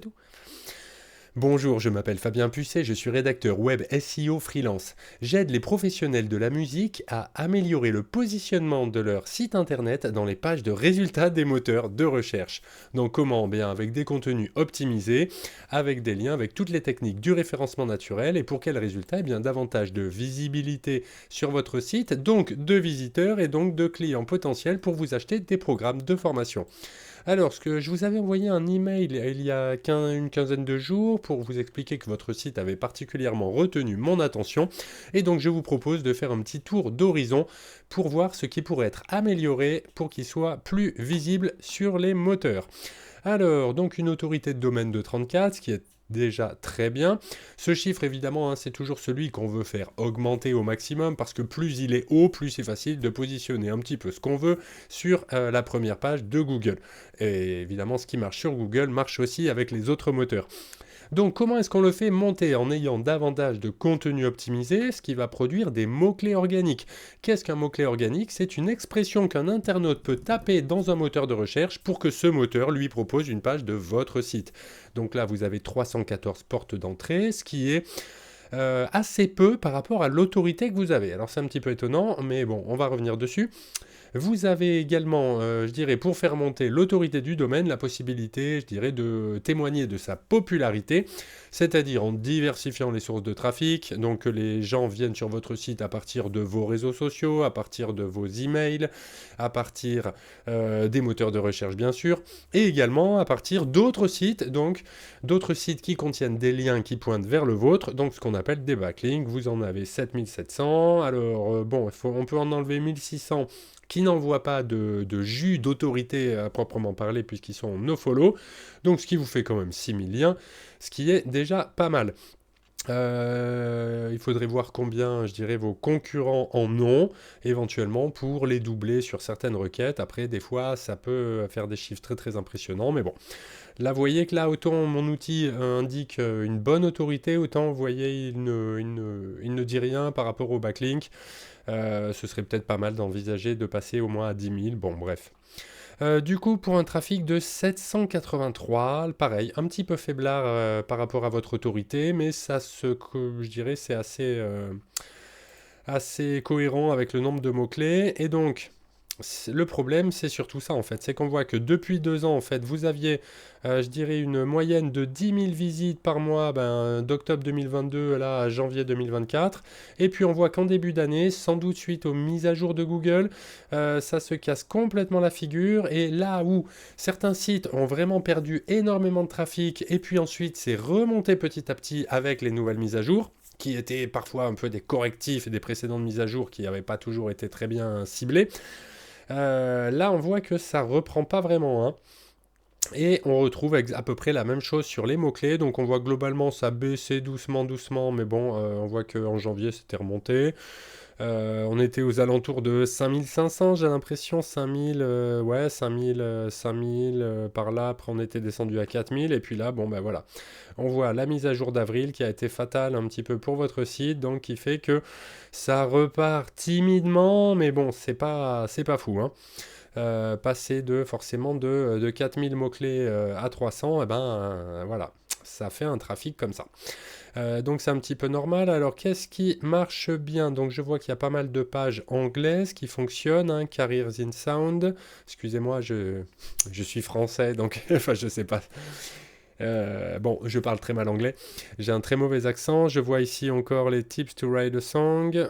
Tout. Bonjour, je m'appelle Fabien Pucet, je suis rédacteur web SEO freelance. J'aide les professionnels de la musique à améliorer le positionnement de leur site internet dans les pages de résultats des moteurs de recherche. Donc comment? Bien avec des contenus optimisés, avec des liens, avec toutes les techniques du référencement naturel et pour quel résultat? Eh bien davantage de visibilité sur votre site, donc de visiteurs et donc de clients potentiels pour vous acheter des programmes de formation. Alors, ce que je vous avais envoyé un email il y a une quinzaine de jours pour vous expliquer que votre site avait particulièrement retenu mon attention. Et donc, je vous propose de faire un petit tour d'horizon pour voir ce qui pourrait être amélioré pour qu'il soit plus visible sur les moteurs. Alors, donc une autorité de domaine de 34, ce qui est déjà très bien. Ce chiffre, évidemment, hein, c'est toujours celui qu'on veut faire augmenter au maximum parce que plus il est haut, plus c'est facile de positionner un petit peu ce qu'on veut sur la première page de Google. Et évidemment, ce qui marche sur Google marche aussi avec les autres moteurs. Donc comment est-ce qu'on le fait monter? En ayant davantage de contenu optimisé, ce qui va produire des mots-clés organiques. Qu'est-ce qu'un mot-clé organique? C'est une expression qu'un internaute peut taper dans un moteur de recherche pour que ce moteur lui propose une page de votre site. Donc là, vous avez 314 portes d'entrée, ce qui est assez peu par rapport à l'autorité que vous avez. Alors c'est un petit peu étonnant, mais bon, on va revenir dessus. Vous avez également, je dirais, pour faire monter l'autorité du domaine, la possibilité, je dirais, de témoigner de sa popularité, c'est-à-dire en diversifiant les sources de trafic, donc que les gens viennent sur votre site à partir de vos réseaux sociaux, à partir de vos emails, à partir des moteurs de recherche bien sûr, et également à partir d'autres sites, donc d'autres sites qui contiennent des liens qui pointent vers le vôtre, donc ce qu'on appelle des backlinks. Vous en avez 7700, alors bon, on peut en enlever 1600 qui n'envoient pas de jus d'autorité à proprement parler puisqu'ils sont nofollow, donc ce qui vous fait quand même 6000 liens, ce qui est déjà pas mal. Il faudrait voir combien, je dirais, vos concurrents en ont, éventuellement, pour les doubler sur certaines requêtes. Après, des fois, ça peut faire des chiffres très très impressionnants, mais bon. Là, vous voyez que là, autant mon outil indique une bonne autorité, autant vous voyez, il ne dit rien par rapport au backlink. Ce serait peut-être pas mal d'envisager de passer au moins à 10 000. Bon, bref. Du coup, pour un trafic de 783, pareil, un petit peu faiblard par rapport à votre autorité, mais je dirais, c'est assez cohérent avec le nombre de mots-clés. Et donc, le problème, c'est surtout ça en fait. C'est qu'on voit que depuis 2 ans, en fait, vous aviez, je dirais, une moyenne de 10 000 visites par mois d'octobre 2022 là, à janvier 2024. Et puis on voit qu'en début d'année, sans doute suite aux mises à jour de Google, ça se casse complètement la figure. Et là où certains sites ont vraiment perdu énormément de trafic, et puis ensuite c'est remonté petit à petit avec les nouvelles mises à jour, qui étaient parfois un peu des correctifs et des précédentes mises à jour qui n'avaient pas toujours été très bien ciblées. Là, on voit que ça reprend pas vraiment, hein. Et on retrouve à peu près la même chose sur les mots-clés. Donc on voit globalement ça baisser doucement, doucement, mais bon, on voit qu'en janvier c'était remonté. On était aux alentours de 5500, j'ai l'impression, 5000, ouais, 5000, 5000 par là. Après, on était descendu à 4000. Et puis là, bon, ben voilà. On voit la mise à jour d'avril qui a été fatale un petit peu pour votre site, donc qui fait que ça repart timidement, mais bon, c'est pas fou, hein. Passer forcément de 4000 mots-clés à 300, et voilà, ça fait un trafic comme ça. Donc c'est un petit peu normal. Alors qu'est-ce qui marche bien? Donc je vois qu'il y a pas mal de pages anglaises qui fonctionnent, hein, Careers in Sound. Excusez-moi, je suis français, donc enfin je sais pas. Bon, je parle très mal anglais. J'ai un très mauvais accent. Je vois ici encore les tips to write a song.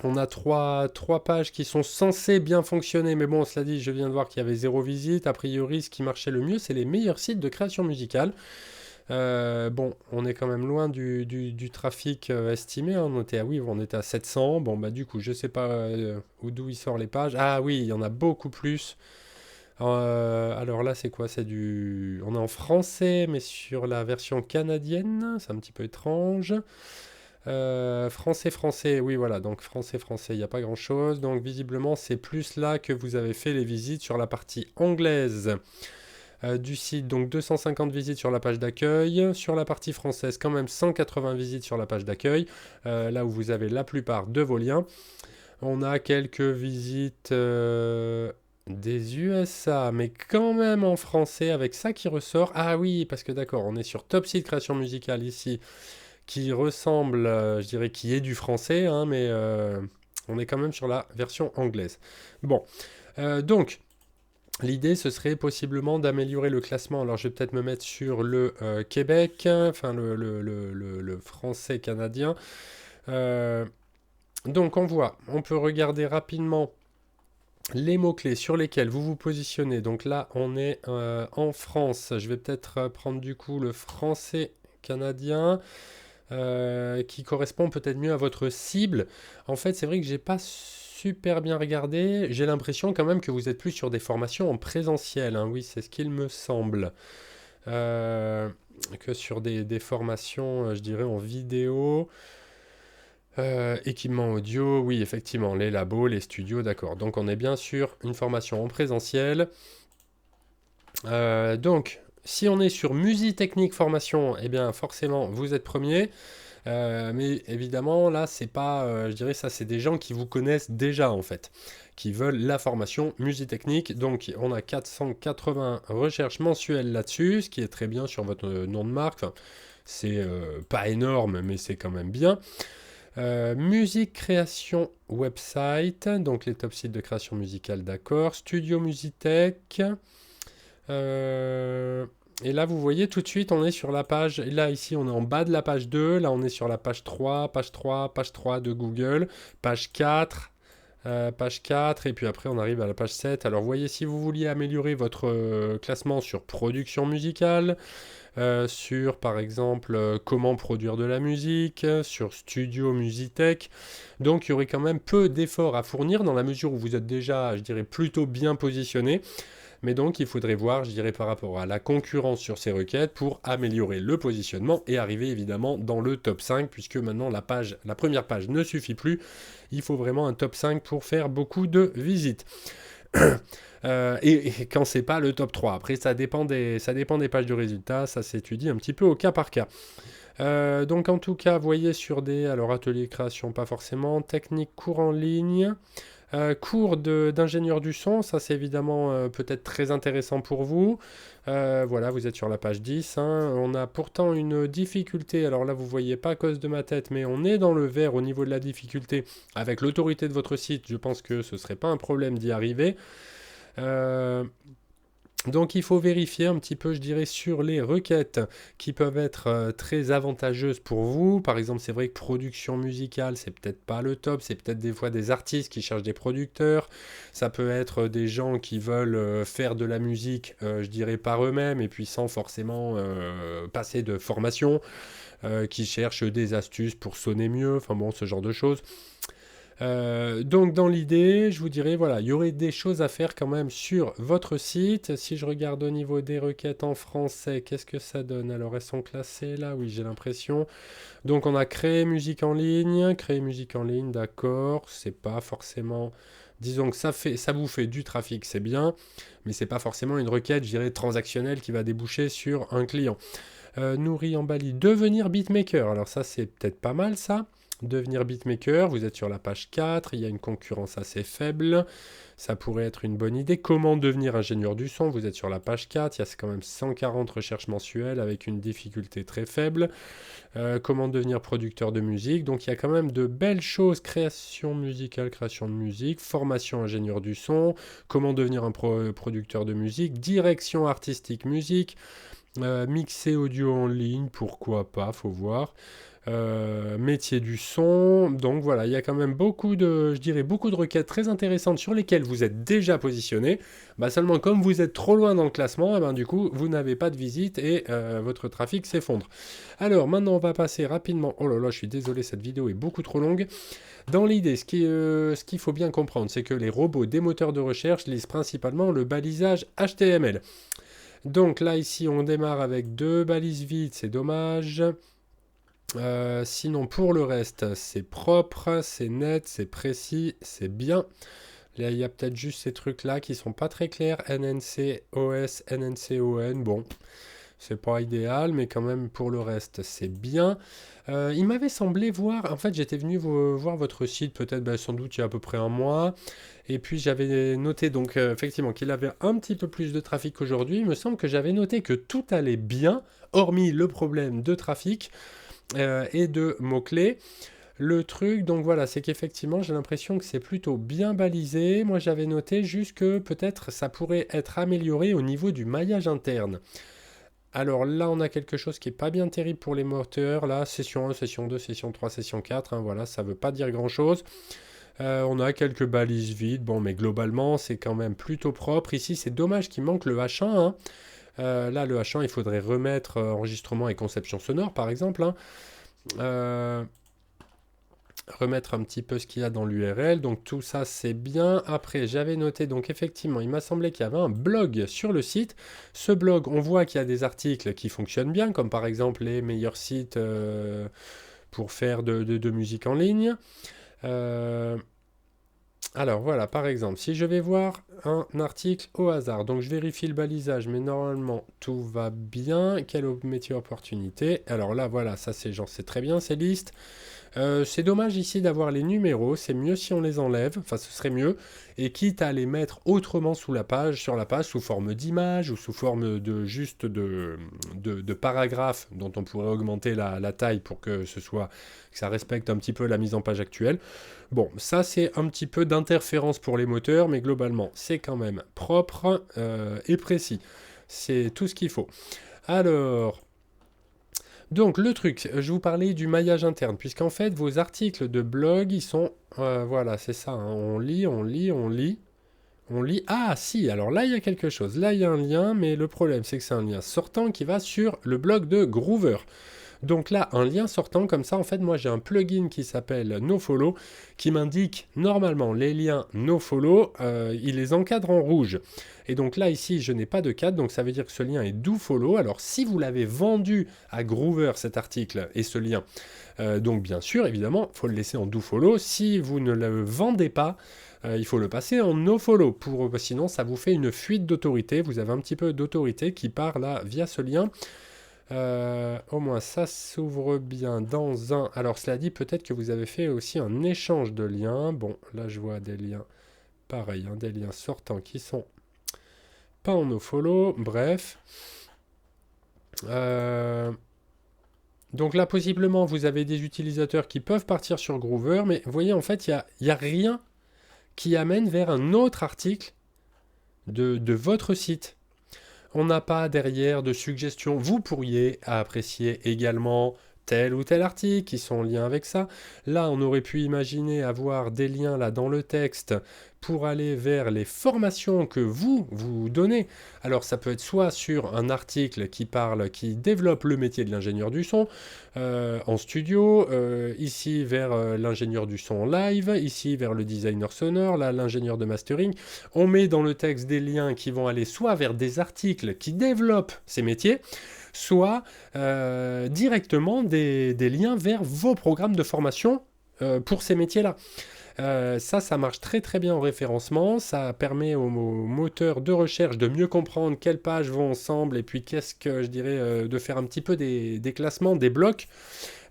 On a trois pages qui sont censées bien fonctionner, mais bon, cela dit, je viens de voir qu'il y avait 0 visite. A priori, ce qui marchait le mieux, c'est les meilleurs sites de création musicale. Bon, on est quand même loin du trafic estimé, hein. On était à 700. Bon, bah du coup, je sais pas d'où il sort les pages. Ah oui, il y en a beaucoup plus. Alors là, c'est quoi? On est en français, mais sur la version canadienne. C'est un petit peu étrange. Français, oui, voilà. Donc français, il n'y a pas grand-chose. Donc visiblement, c'est plus là que vous avez fait les visites sur la partie anglaise du site, donc 250 visites sur la page d'accueil. Sur la partie française, quand même 180 visites sur la page d'accueil, là où vous avez la plupart de vos liens. On a quelques visites des USA, mais quand même en français, avec ça qui ressort. Ah oui, parce que d'accord, on est sur Top Site Création Musicale ici, qui ressemble, je dirais, qui est du français, hein, mais on est quand même sur la version anglaise. Bon, donc, l'idée, ce serait possiblement d'améliorer le classement. Alors, je vais peut-être me mettre sur le Québec, enfin le français canadien. Euh, donc, on peut regarder rapidement les mots-clés sur lesquels vous vous positionnez. Donc là, on est en France. Je vais peut-être prendre du coup le français canadien. Qui correspond peut-être mieux à votre cible. En fait, c'est vrai que j'ai pas super bien regardé. J'ai l'impression quand même que vous êtes plus sur des formations en présentiel, hein. Oui, c'est ce qu'il me semble. Euh, que sur des formations, je dirais, en vidéo. Équipement audio, oui, effectivement, les labos, les studios, d'accord. Donc on est bien sur une formation en présentiel. Donc, si on est sur musique technique formation, eh bien forcément, vous êtes premier. Mais évidemment, là, c'est pas, je dirais, ça, c'est des gens qui vous connaissent déjà, en fait, qui veulent la formation musique technique. Donc, on a 480 recherches mensuelles là-dessus, ce qui est très bien sur votre nom de marque. Enfin, c'est pas énorme, mais c'est quand même bien. Musique création website, donc les top sites de création musicale, d'accord. Studio Musitech. Euh, et là, vous voyez tout de suite, on est sur la page. Là, ici, on est en bas de la page 2. Là, on est sur la page 3, page 3, page 3 de Google, page 4. Page 4, et puis après on arrive à la page 7. Alors vous voyez, si vous vouliez améliorer votre classement sur production musicale, sur par exemple comment produire de la musique, sur Studio Musitech, donc il y aurait quand même peu d'efforts à fournir dans la mesure où vous êtes déjà, je dirais, plutôt bien positionné. Mais donc, il faudrait voir, je dirais, par rapport à la concurrence sur ces requêtes pour améliorer le positionnement et arriver évidemment dans le top 5, puisque maintenant la première page ne suffit plus. Il faut vraiment un top 5 pour faire beaucoup de visites. Et quand c'est pas le top 3. Après, ça dépend des pages de résultats, ça s'étudie un petit peu au cas par cas. Donc en tout cas, voyez sur alors atelier création, pas forcément, technique, cours en ligne. Cours d'ingénieur du son, ça c'est évidemment peut-être très intéressant pour vous. Voilà, vous êtes sur la page 10, hein. On a pourtant une difficulté, alors là vous voyez pas à cause de ma tête, mais on est dans le vert au niveau de la difficulté. Avec l'autorité de votre site, je pense que ce serait pas un problème d'y arriver. Donc il faut vérifier un petit peu, je dirais, sur les requêtes qui peuvent être très avantageuses pour vous. Par exemple, c'est vrai que production musicale, c'est peut-être pas le top. C'est peut-être des fois des artistes qui cherchent des producteurs. Ça peut être des gens qui veulent faire de la musique, je dirais, par eux-mêmes et puis sans forcément passer de formation, qui cherchent des astuces pour sonner mieux. Enfin bon, ce genre de choses. Donc dans l'idée, je vous dirais, voilà, il y aurait des choses à faire quand même sur votre site. Si je regarde au niveau des requêtes en français, qu'est-ce que ça donne? Alors elles sont classées là, oui j'ai l'impression. Donc on a créé musique en ligne, d'accord, c'est pas forcément... Disons que ça vous fait du trafic, c'est bien, mais c'est pas forcément une requête, je dirais, transactionnelle qui va déboucher sur un client. Nourri en Bali, devenir beatmaker, alors ça c'est peut-être pas mal ça. Devenir beatmaker, vous êtes sur la page 4, il y a une concurrence assez faible, ça pourrait être une bonne idée. Comment devenir ingénieur du son, vous êtes sur la page 4, il y a quand même 140 recherches mensuelles avec une difficulté très faible. Comment devenir producteur de musique, donc il y a quand même de belles choses, création musicale, création de musique, formation ingénieur du son, comment devenir un producteur de musique, direction artistique musique, mixer audio en ligne, pourquoi pas, faut voir. Métier du son, donc voilà, il y a quand même beaucoup de requêtes très intéressantes sur lesquelles vous êtes déjà positionné. Seulement comme vous êtes trop loin dans le classement, du coup vous n'avez pas de visite et votre trafic s'effondre. Alors maintenant on va passer rapidement, oh là là je suis désolé, cette vidéo est beaucoup trop longue. Dans l'idée, ce qu'il faut bien comprendre, c'est que les robots des moteurs de recherche lisent principalement le balisage HTML. Donc là ici on démarre avec 2 balises vides, c'est dommage. Sinon pour le reste c'est propre, c'est net, c'est précis, c'est bien. Là il y a peut-être juste ces trucs là qui sont pas très clairs. NNC OS, NNC ON, bon C'est pas idéal, mais quand même pour le reste, c'est bien. Il m'avait semblé voir, en fait, j'étais venu voir votre site peut-être, sans doute il y a à peu près un mois, et puis j'avais noté donc effectivement qu'il avait un petit peu plus de trafic qu'aujourd'hui. Il me semble que j'avais noté que tout allait bien, hormis le problème de trafic et de mots-clés. Le truc, donc voilà, c'est qu'effectivement, j'ai l'impression que c'est plutôt bien balisé. Moi, j'avais noté juste que peut-être ça pourrait être amélioré au niveau du maillage interne. Alors là, on a quelque chose qui est pas bien terrible pour les moteurs. Là, session 1, session 2, session 3, session 4. Hein, voilà, ça veut pas dire grand-chose. On a quelques balises vides. Bon, mais globalement, c'est quand même plutôt propre. Ici, c'est dommage qu'il manque le H1. Hein. Là, le H1, il faudrait remettre enregistrement et conception sonore, par exemple. Hein. Remettre un petit peu ce qu'il y a dans l'URL. Donc tout ça, c'est bien. Après, j'avais noté, donc effectivement, il m'a semblé qu'il y avait un blog sur le site. Ce blog, on voit qu'il y a des articles qui fonctionnent bien, comme par exemple les meilleurs sites pour faire de musique en ligne. Alors voilà, par exemple, si je vais voir un article au hasard, donc je vérifie le balisage, mais normalement tout va bien. Quel métier opportunité? Alors là, voilà, ça c'est genre, c'est très bien ces listes. C'est dommage ici d'avoir les numéros, c'est mieux si on les enlève, enfin ce serait mieux, et quitte à les mettre autrement sur la page, sous forme d'image ou sous forme de juste de paragraphes dont on pourrait augmenter la taille pour que ça respecte un petit peu la mise en page actuelle. Bon, ça c'est un petit peu d'interférence pour les moteurs, mais globalement c'est quand même propre et précis. C'est tout ce qu'il faut. Alors, donc le truc, je vous parlais du maillage interne, puisqu'en fait vos articles de blog, ils sont... voilà, c'est ça, hein, on lit. Ah si, alors là il y a quelque chose, là il y a un lien, mais le problème c'est que c'est un lien sortant qui va sur le blog de Groover. Donc là, un lien sortant comme ça, en fait, moi j'ai un plugin qui s'appelle NoFollow qui m'indique normalement les liens NoFollow, il les encadre en rouge. Et donc là, ici, je n'ai pas de cadre, donc ça veut dire que ce lien est DoFollow. Alors si vous l'avez vendu à Groover, cet article et ce lien, donc bien sûr, évidemment, il faut le laisser en DoFollow. Si vous ne le vendez pas, il faut le passer en nofollow, sinon ça vous fait une fuite d'autorité. Vous avez un petit peu d'autorité qui part là via ce lien. Au moins ça s'ouvre bien dans un... Alors cela dit, peut-être que vous avez fait aussi un échange de liens. Bon, là je vois des liens pareil, hein, des liens sortants qui sont pas en nofollow. Bref. Donc là, possiblement, vous avez des utilisateurs qui peuvent partir sur Groover, mais vous voyez, en fait, il n'y a rien qui amène vers un autre article de votre site. On n'a pas derrière de suggestions. Vous pourriez apprécier également tel ou tel article qui sont en lien avec ça. Là, on aurait pu imaginer avoir des liens là dans le texte pour aller vers les formations que vous donnez. Alors, ça peut être soit sur un article qui développe le métier de l'ingénieur du son en studio, ici vers l'ingénieur du son en live, ici vers le designer sonore, là l'ingénieur de mastering. On met dans le texte des liens qui vont aller soit vers des articles qui développent ces métiers, soit directement des liens vers vos programmes de formation pour ces métiers-là. Ça marche très très bien en référencement, ça permet aux moteurs de recherche de mieux comprendre quelles pages vont ensemble et puis qu'est-ce que je dirais, de faire un petit peu des classements, des blocs,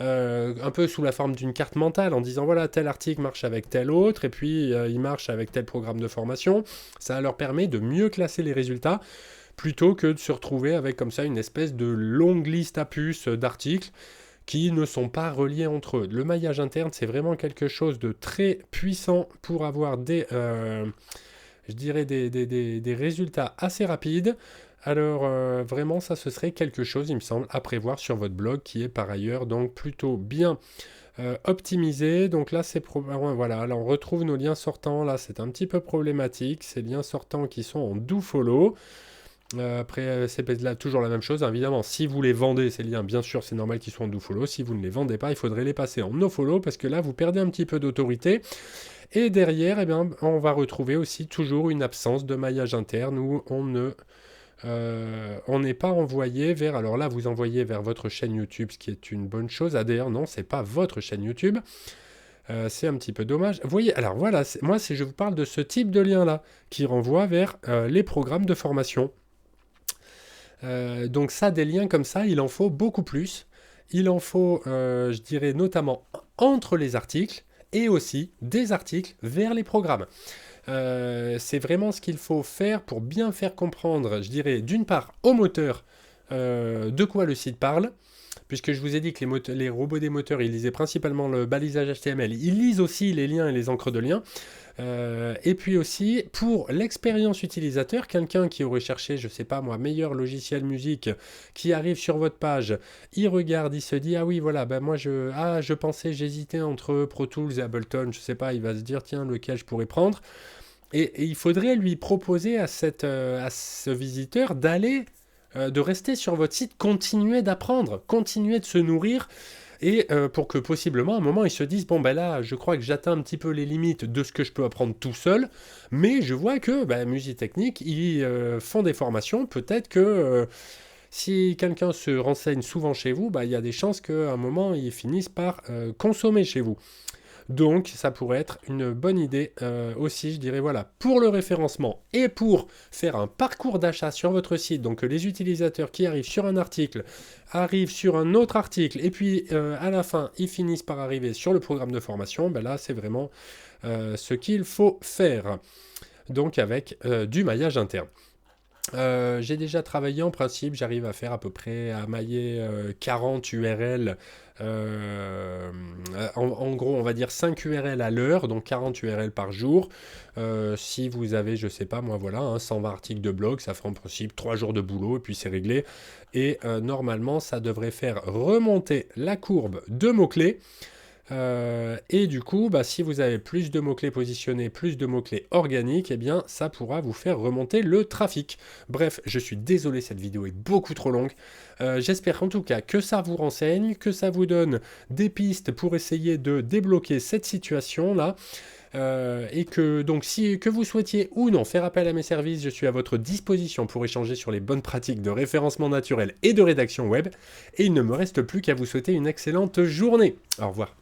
un peu sous la forme d'une carte mentale en disant voilà tel article marche avec tel autre et puis il marche avec tel programme de formation. Ça leur permet de mieux classer les résultats plutôt que de se retrouver avec comme ça une espèce de longue liste à puces d'articles qui ne sont pas reliés entre eux. Le maillage interne, c'est vraiment quelque chose de très puissant pour avoir des résultats assez rapides. Alors vraiment, ça ce serait quelque chose, il me semble, à prévoir sur votre blog qui est par ailleurs donc plutôt bien optimisé. Donc là, voilà, là on retrouve nos liens sortants. Là, c'est un petit peu problématique. Ces liens sortants qui sont en dofollow. Après, c'est là, toujours la même chose, hein, évidemment. Si vous les vendez, ces liens, bien sûr, c'est normal qu'ils soient en dofollow. Si vous ne les vendez pas, il faudrait les passer en nofollow parce que là, vous perdez un petit peu d'autorité. Et derrière, eh bien, on va retrouver aussi toujours une absence de maillage interne où on n'est pas envoyé vers... Alors là, vous envoyez vers votre chaîne YouTube, ce qui est une bonne chose. D'ailleurs, non, c'est pas votre chaîne YouTube. C'est un petit peu dommage. Vous voyez, alors voilà, je vous parle de ce type de lien-là qui renvoie vers les programmes de formation. Donc ça, des liens comme ça, il en faut beaucoup plus. Il en faut, je dirais, notamment entre les articles et aussi des articles vers les programmes. C'est vraiment ce qu'il faut faire pour bien faire comprendre, je dirais, d'une part au moteur de quoi le site parle, puisque je vous ai dit que les robots des moteurs, ils lisaient principalement le balisage HTML, ils lisent aussi les liens et les encres de liens. Et puis aussi, pour l'expérience utilisateur, quelqu'un qui aurait cherché, je sais pas moi, meilleur logiciel musique, qui arrive sur votre page, il regarde, il se dit, ah oui, voilà, ben moi je pensais, j'hésitais entre Pro Tools et Ableton, je sais pas, il va se dire, tiens, lequel je pourrais prendre. Et il faudrait lui proposer à ce visiteur de rester sur votre site, continuer d'apprendre, continuer de se nourrir, et pour que possiblement à un moment ils se disent bon ben là je crois que j'atteins un petit peu les limites de ce que je peux apprendre tout seul, mais je vois que Musique Technique ils font des formations, peut-être que si quelqu'un se renseigne souvent chez vous, il y a des chances qu'à un moment ils finissent par consommer chez vous. Donc ça pourrait être une bonne idée aussi, je dirais, voilà, pour le référencement et pour faire un parcours d'achat sur votre site, donc que les utilisateurs qui arrivent sur un article arrivent sur un autre article et puis à la fin ils finissent par arriver sur le programme de formation, là c'est vraiment ce qu'il faut faire, donc avec du maillage interne. J'ai déjà travaillé en principe, j'arrive à faire à peu près à mailler 40 URL, en gros on va dire 5 URL à l'heure, donc 40 URL par jour. Si vous avez, je sais pas moi, voilà, 120 articles de blog, ça fait en principe 3 jours de boulot et puis c'est réglé. Et normalement ça devrait faire remonter la courbe de mots-clés. Et du coup, si vous avez plus de mots-clés positionnés, plus de mots-clés organiques, eh bien, ça pourra vous faire remonter le trafic. Bref, je suis désolé, cette vidéo est beaucoup trop longue. J'espère en tout cas que ça vous renseigne, que ça vous donne des pistes pour essayer de débloquer cette situation-là. Et que donc que vous souhaitiez ou non faire appel à mes services, je suis à votre disposition pour échanger sur les bonnes pratiques de référencement naturel et de rédaction web. Et il ne me reste plus qu'à vous souhaiter une excellente journée. Au revoir.